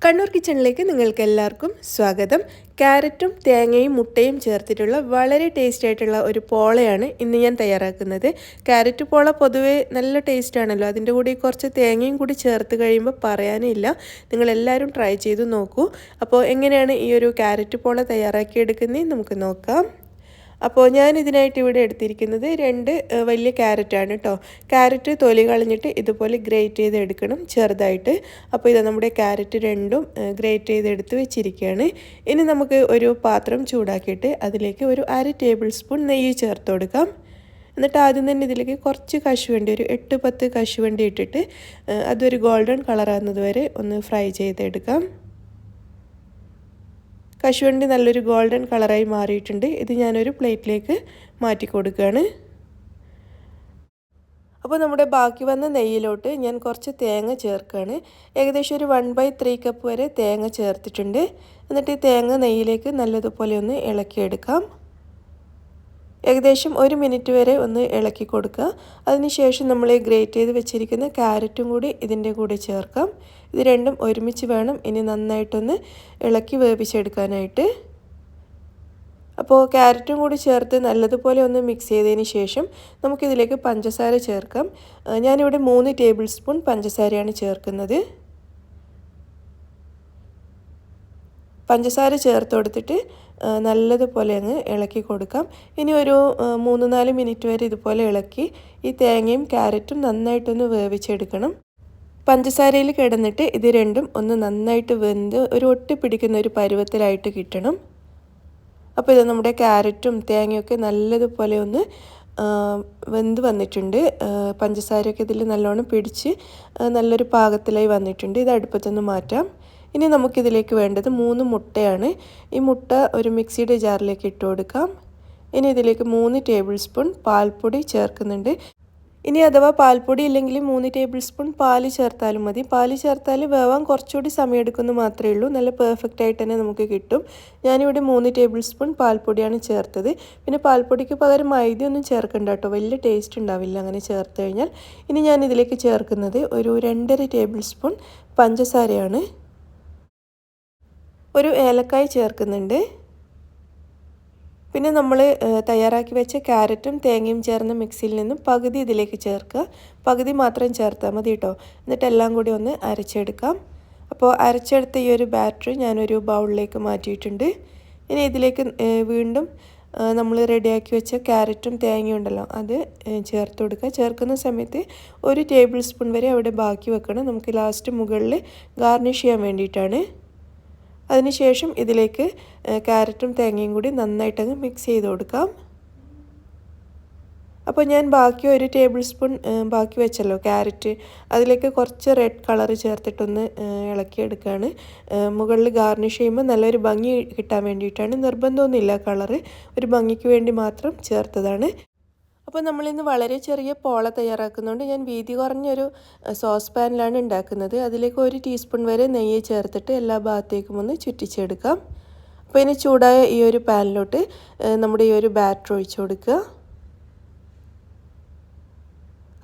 കണ്ണൂർ കിച്ചണിലേക്ക് നിങ്ങൾക്ക് എല്ലാവർക്കും സ്വാഗതം. ക്യാരറ്റും തേങ്ങയും മുട്ടയും ചേർത്തിട്ടുള്ള വളരെ ടേസ്റ്റി ആയിട്ടുള്ള ഒരു പോളയാണ് ഇന്ന് ഞാൻ തയ്യാറാക്കുന്നത്. ക്യാരറ്റ് പോള പൊതുവേ നല്ല ടേസ്റ്റ് ആണല്ലോ. അതിൻ്റെ കൂടെ കുറച്ച് തേങ്ങയും കൂടി ചേർത്ത് കഴിയുമ്പോൾ പറയാനില്ല. നിങ്ങളെല്ലാവരും ട്രൈ ചെയ്ത് നോക്കൂ. അപ്പോൾ എങ്ങനെയാണ് ഈ ഒരു ക്യാരറ്റ് പോള തയ്യാറാക്കിയെടുക്കുന്നത് നമുക്ക് നോക്കാം. അപ്പോൾ ഞാൻ ഇതിനായിട്ട് ഇവിടെ എടുത്തിരിക്കുന്നത് 2 വലിയ ക്യാരറ്റാണ് കേട്ടോ. ക്യാരറ്റ് തൊലി കളഞ്ഞിട്ട് ഇതുപോലെ ഗ്രേറ്റ് ചെയ്ത് എടുക്കണം ചെറുതായിട്ട്. അപ്പോൾ ഇത് നമ്മുടെ ക്യാരറ്റ് രണ്ടും ഗ്രേറ്റ് ചെയ്ത് എടുത്ത് വെച്ചിരിക്കുകയാണ്. ഇനി നമുക്ക് ഒരു പാത്രം ചൂടാക്കിയിട്ട് അതിലേക്ക് ഒരു 1/2 ടേബിൾ സ്പൂൺ നെയ്യ് ചേർത്ത് കൊടുക്കാം. എന്നിട്ട് ആദ്യം തന്നെ ഇതിലേക്ക് കുറച്ച് കശുവണ്ടി, ഒരു 8-10 കശുവണ്ടി ഇട്ടിട്ട് അതൊരു ഗോൾഡൻ കളറാകുന്നത് വരെ ഒന്ന് ഫ്രൈ ചെയ്തെടുക്കാം. കശുവണ്ടി നല്ലൊരു ഗോൾഡൻ കളറായി മാറിയിട്ടുണ്ട്. ഇത് ഞാനൊരു പ്ലേറ്റിലേക്ക് മാറ്റി കൊടുക്കുകയാണ്. അപ്പോൾ നമ്മുടെ ബാക്കി വന്ന നെയ്യിലോട്ട് ഞാൻ കുറച്ച് തേങ്ങ ചേർക്കുകയാണ്. ഏകദേശം ഒരു 1/3 കപ്പ് വരെ തേങ്ങ ചേർത്തിട്ടുണ്ട്. എന്നിട്ട് ഈ തേങ്ങ നെയ്യിലേക്ക് നല്ലതുപോലെ ഒന്ന് ഇളക്കിയെടുക്കാം. ഏകദേശം 1 മിനിറ്റ് വരെ ഒന്ന് ഇളക്കി കൊടുക്കുക. അതിനുശേഷം നമ്മൾ ഗ്രേറ്റ് ചെയ്ത് വെച്ചിരിക്കുന്ന ക്യാരറ്റും കൂടി ഇതിൻ്റെ കൂടെ ചേർക്കാം. ഇത് രണ്ടും ഒരുമിച്ച് വേണം ഇനി നന്നായിട്ടൊന്ന് ഇളക്കി വേവിച്ചെടുക്കാനായിട്ട്. അപ്പോൾ ക്യാരറ്റും കൂടി ചേർത്ത് നല്ലതുപോലെ ഒന്ന് മിക്സ് ചെയ്തതിന് ശേഷം നമുക്കിതിലേക്ക് പഞ്ചസാര ചേർക്കാം. ഞാനിവിടെ 3 ടേബിൾ സ്പൂൺ പഞ്ചസാരയാണ് ചേർക്കുന്നത്. പഞ്ചസാര ചേർത്ത് കൊടുത്തിട്ട് നല്ലതുപോലെ അങ്ങ് ഇളക്കി കൊടുക്കാം. ഇനി ഒരു 3-4 മിനിറ്റ് വരെ ഇതുപോലെ ഇളക്കി ഈ തേങ്ങയും ക്യാരറ്റും നന്നായിട്ടൊന്ന് വേവിച്ചെടുക്കണം. പഞ്ചസാരയിൽ കിടന്നിട്ട് ഇത് രണ്ടും ഒന്ന് നന്നായിട്ട് വെന്ത് ഒരു ഒട്ടി പിടിക്കുന്ന ഒരു പരുവത്തിലായിട്ട് കിട്ടണം. അപ്പോൾ ഇത് നമ്മുടെ ക്യാരറ്റും തേങ്ങയൊക്കെ നല്ലതുപോലെ ഒന്ന് വെന്ത് വന്നിട്ടുണ്ട്. പഞ്ചസാരയൊക്കെ ഇതിൽ നല്ലോണം പിടിച്ച് നല്ലൊരു പാകത്തിലായി വന്നിട്ടുണ്ട്. ഇത് അടുപ്പത്തൊന്ന് മാറ്റാം. ഇനി നമുക്കിതിലേക്ക് വേണ്ടത് 3 മുട്ടയാണ്. ഈ മുട്ട ഒരു മിക്സിയുടെ ജാറിലേക്ക് ഇട്ട് കൊടുക്കാം. ഇനി ഇതിലേക്ക് 3 ടേബിൾ സ്പൂൺ പാൽപ്പൊടി ചേർക്കുന്നുണ്ട്. ഇനി അഥവാ പാൽപ്പൊടി ഇല്ലെങ്കിൽ 3 ടേബിൾ സ്പൂൺ പാല് ചേർത്താലും മതി. പാല് ചേർത്താൽ വേവാൻ കുറച്ചുകൂടി സമയമെടുക്കുമെന്ന് മാത്രമേ ഉള്ളൂ. നല്ല പെർഫെക്റ്റ് ആയിട്ട് തന്നെ നമുക്ക് കിട്ടും. ഞാനിവിടെ 3 ടേബിൾ സ്പൂൺ പാൽപ്പൊടിയാണ് ചേർത്തത്. പിന്നെ പാൽപ്പൊടിക്ക് പകരം മൈദയൊന്നും ചേർക്കണ്ട കേട്ടോ, വലിയ ടേസ്റ്റ് ഉണ്ടാവില്ല അങ്ങനെ ചേർത്ത് കഴിഞ്ഞാൽ. ഇനി ഞാൻ ഇതിലേക്ക് ചേർക്കുന്നത് ഒരു 2.5 ടേബിൾ സ്പൂൺ പഞ്ചസാരയാണ്. ഒരു ഏലക്കായ് ചേർക്കുന്നുണ്ട്. പിന്നെ നമ്മൾ തയ്യാറാക്കി വെച്ച ക്യാരറ്റും തേങ്ങയും ചേർന്ന മിക്സിയിൽ നിന്നും പകുതി ഇതിലേക്ക് ചേർക്കുക. പകുതി മാത്രം ചേർത്താൽ മതി കേട്ടോ. എന്നിട്ട് എല്ലാം കൂടി ഒന്ന് അരച്ചെടുക്കാം. അപ്പോൾ അരച്ചെടുത്ത ഈ ഒരു ബാറ്റർ ഞാനൊരു ബൗളിലേക്ക് മാറ്റിയിട്ടുണ്ട്. ഇനി ഇതിലേക്ക് വീണ്ടും നമ്മൾ റെഡിയാക്കി വെച്ച ക്യാരറ്റും തേങ്ങയും ഉണ്ടല്ലോ അത് ചേർത്ത് കൊടുക്കുക. ചേർക്കുന്ന സമയത്ത് 1 ടേബിൾ സ്പൂൺ വരെ അവിടെ ബാക്കി വെക്കണം. നമുക്ക് ലാസ്റ്റ് മുകളിൽ ഗാർണിഷ് ചെയ്യാൻ വേണ്ടിയിട്ടാണ്. അതിനുശേഷം ഇതിലേക്ക് ക്യാരറ്റും തേങ്ങയും കൂടി നന്നായിട്ടങ്ങ് മിക്സ് ചെയ്ത് കൊടുക്കാം. അപ്പോൾ ഞാൻ ബാക്കി 1 ടേബിൾ സ്പൂൺ ബാക്കി വെച്ചല്ലോ ക്യാരറ്റ്, അതിലേക്ക് കുറച്ച് റെഡ് കളർ ചേർത്തിട്ടൊന്ന് ഇളക്കിയെടുക്കുകയാണ്. മുകളിൽ ഗാർണിഷ് ചെയ്യുമ്പോൾ നല്ലൊരു ഭംഗി കിട്ടാൻ വേണ്ടിയിട്ടാണ്. നിർബന്ധമൊന്നുമില്ല, കളറ് ഒരു ഭംഗിക്ക് വേണ്ടി മാത്രം ചേർത്തതാണ്. അപ്പോൾ നമ്മളിന്ന് വളരെ ചെറിയ പോള തയ്യാറാക്കുന്നതുകൊണ്ട് ഞാൻ വീതി കുറഞ്ഞൊരു സോസ് പാനിലാണ് ഉണ്ടാക്കുന്നത്. അതിലേക്ക് 1 ടീസ്പൂൺ വരെ നെയ്യ് ചേർത്തിട്ട് എല്ലാ ഭാഗത്തേക്കും ഒന്ന് ചുറ്റിച്ചെടുക്കാം. അപ്പോൾ ഇനി ചൂടായ ഈ ഒരു പാനിലോട്ട് നമ്മുടെ ഈ ഒരു ബാറ്റർ ഒഴിച്ചു കൊടുക്കുക.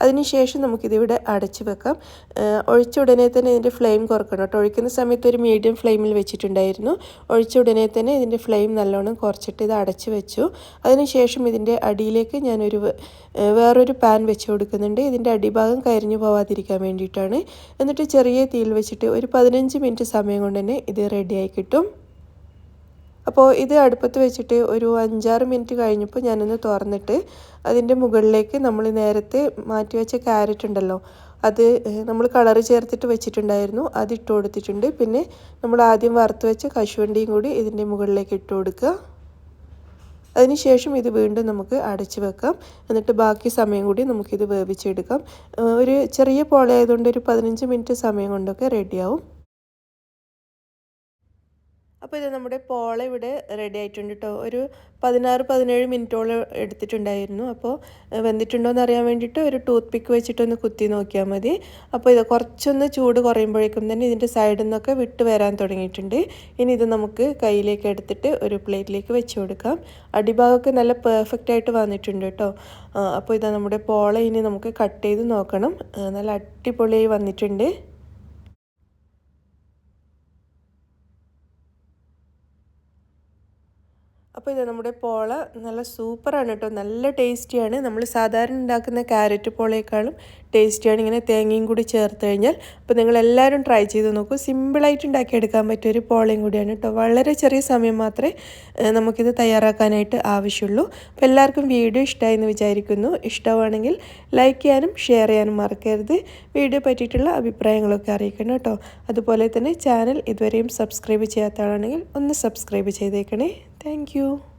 അതിനുശേഷം നമുക്കിതിവിടെ അടച്ച് വെക്കാം. ഒഴിച്ച ഉടനെ തന്നെ ഇതിൻ്റെ ഫ്ലെയിം കുറക്കണം കേട്ടോ. ഒഴിക്കുന്ന സമയത്ത് ഒരു മീഡിയം ഫ്ലെയിമിൽ വെച്ചിട്ടുണ്ടായിരുന്നു. ഒഴിച്ച ഉടനെ തന്നെ ഇതിൻ്റെ ഫ്ലെയിം നല്ലോണം കുറച്ചിട്ട് ഇത് അടച്ച് വെച്ചു. അതിനുശേഷം ഇതിൻ്റെ അടിയിലേക്ക് ഞാനൊരു വേറൊരു പാൻ വെച്ച് കൊടുക്കുന്നുണ്ട്. ഇതിൻ്റെ അടിഭാഗം കരിഞ്ഞു പോവാതിരിക്കാൻ വേണ്ടിയിട്ടാണ്. എന്നിട്ട് ചെറിയ തീയിൽ വെച്ചിട്ട് ഒരു 15 മിനിറ്റ് സമയം കൊണ്ട് തന്നെ ഇത് റെഡിയായി കിട്ടും. അപ്പോൾ ഇത് അടുപ്പത്ത് വെച്ചിട്ട് ഒരു 5-6 മിനിറ്റ് കഴിഞ്ഞപ്പോൾ ഞാനൊന്ന് തുറന്നിട്ട് അതിൻ്റെ മുകളിലേക്ക് നമ്മൾ നേരത്തെ മാറ്റി വെച്ച ക്യാരറ്റ് ഉണ്ടല്ലോ അത് നമ്മൾ കളറ് ചേർത്തിട്ട് വെച്ചിട്ടുണ്ടായിരുന്നു, അതിട്ട് കൊടുത്തിട്ടുണ്ട്. പിന്നെ നമ്മൾ ആദ്യം വറുത്ത് വെച്ച കശുവണ്ടിയും കൂടി ഇതിൻ്റെ മുകളിലേക്ക് ഇട്ട് കൊടുക്കുക. അതിനുശേഷം ഇത് വീണ്ടും നമുക്ക് അടച്ച് വെക്കാം. എന്നിട്ട് ബാക്കി സമയം കൂടി നമുക്കിത് വേവിച്ചെടുക്കാം. ഒരു ചെറിയ പോളയായതുകൊണ്ട് ഒരു 15 മിനിറ്റ് സമയം കൊണ്ടൊക്കെ റെഡിയാവും. അപ്പോൾ ഇത് നമ്മുടെ പോള ഇവിടെ റെഡി ആയിട്ടുണ്ട് കേട്ടോ. ഒരു 16-17 മിനിറ്റോളം എടുത്തിട്ടുണ്ടായിരുന്നു. അപ്പോൾ വെന്തിട്ടുണ്ടോ എന്ന് അറിയാൻ വേണ്ടിയിട്ട് ഒരു ടൂത്ത് പിക്ക് വെച്ചിട്ടൊന്ന് കുത്തി നോക്കിയാൽ മതി. അപ്പോൾ ഇത് കുറച്ചൊന്ന് ചൂട് കുറയുമ്പോഴേക്കും തന്നെ ഇതിൻ്റെ സൈഡിൽ നിന്നൊക്കെ വിട്ട് വരാൻ തുടങ്ങിയിട്ടുണ്ട്. ഇനി ഇത് നമുക്ക് കയ്യിലേക്ക് എടുത്തിട്ട് ഒരു പ്ലേറ്റിലേക്ക് വെച്ച് കൊടുക്കാം. അടിഭാഗമൊക്കെ നല്ല പെർഫെക്റ്റ് ആയിട്ട് വന്നിട്ടുണ്ട് കേട്ടോ. അപ്പോൾ ഇതാ നമ്മുടെ പോള ഇനി നമുക്ക് കട്ട് ചെയ്ത് നോക്കണം. നല്ല അടിപൊളിയായി വന്നിട്ടുണ്ട്. അപ്പോൾ ഇത് നമ്മുടെ പോള നല്ല സൂപ്പറാണ് കേട്ടോ, നല്ല ടേസ്റ്റിയാണ്. നമ്മൾ സാധാരണ ഉണ്ടാക്കുന്ന ക്യാരറ്റ് പോളയേക്കാളും ടേസ്റ്റിയാണ് ഇങ്ങനെ തേങ്ങയും കൂടി ചേർത്ത് കഴിഞ്ഞാൽ. അപ്പോൾ നിങ്ങളെല്ലാവരും ട്രൈ ചെയ്ത് നോക്കൂ. സിമ്പിളായിട്ട് ഉണ്ടാക്കിയെടുക്കാൻ പറ്റിയൊരു പോളയും കൂടിയാണ് കേട്ടോ. വളരെ ചെറിയ സമയം മാത്രമേ നമുക്കിത് തയ്യാറാക്കാനായിട്ട് ആവശ്യമുള്ളൂ. അപ്പോൾ എല്ലാവർക്കും വീഡിയോ ഇഷ്ടമായി എന്ന് വിചാരിക്കുന്നു. ഇഷ്ടമാണെങ്കിൽ ലൈക്ക് ചെയ്യാനും ഷെയർ ചെയ്യാനും മറക്കരുത്. വീഡിയോ പറ്റിയിട്ടുള്ള അഭിപ്രായങ്ങളൊക്കെ അറിയിക്കണം കേട്ടോ. അതുപോലെ തന്നെ ചാനൽ ഇതുവരെയും സബ്സ്ക്രൈബ് ചെയ്യാത്ത ആളാണെങ്കിൽ ഒന്ന് സബ്സ്ക്രൈബ് ചെയ്തേക്കണേ. Thank you.